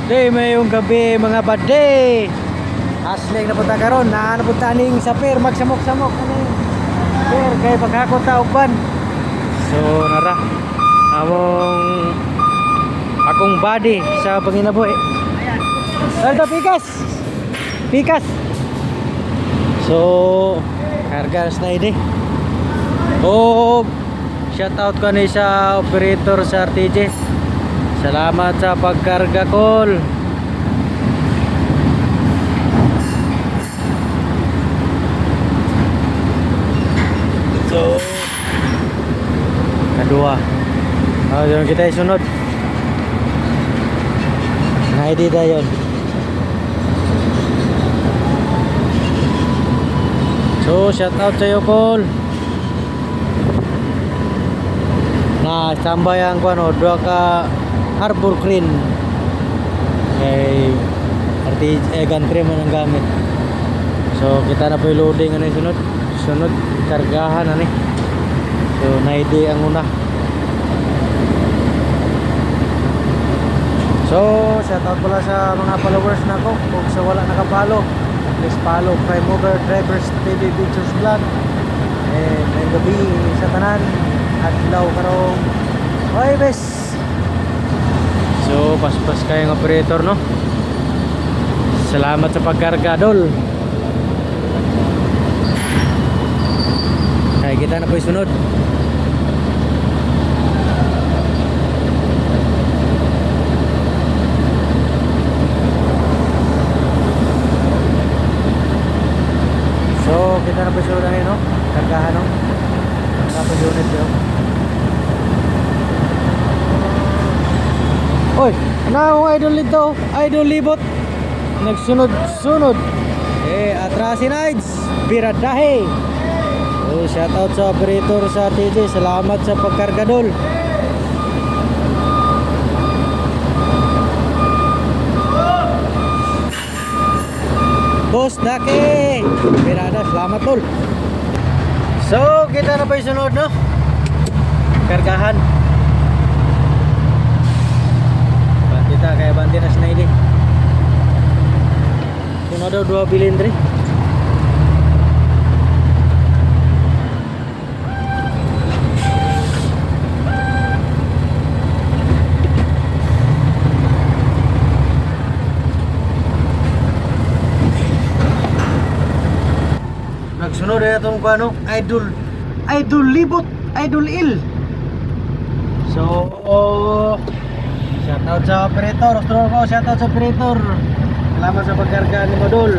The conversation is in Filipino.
Day mayong gabi mga bade. Asling napunta karon na napunta ning sa pier magsamok-samok ani. Pier kay paghakot ta og ban. So nara akong body sa Panginabuhi. Saldo pikas. Pikas. So kargas na ini. Oh, shout out ko ni sa operator sa RTJ. Salamat sa pagkarga call. So kedua jangan kita isunod nah ID dayon. So shout out sa iyo call. Nah tambah yang kuano dua ka Harbor Crane kay gun cream ang gamit. So kita na po yung loading ano yung sunod kargahan ano. So naidi ang una. So shout out pala sa mga followers na ko. Kung sa wala nakapalo, please follow Prime Mover Drivers TV Pictures Vlog. May gabi sa tanan at ilaw karong oy bes. So paspas kayong operator no. Salamat sa pagkarga dol. Ay kita na po isunod. So kita na po isunod no. Kargahan no. Tapos unit no. Oy, ano idol dito? Idol libot. Nagsunod-sunod. Atrasin AIDS. Biradahe. Shout out sa operator sa TJ. Salamat sa pagkargadol. Boss Dake. Birada, salamat tol. So, kita na pa yung sunod no? Kargahan. Kita kaya banti na sinaili. Kung na daw 2 bilindre. Nagsunod na itong ano, idol libot, idol il. So shout out sa operator, shout out sa operator. Salamat sa pagkarga ni Modul.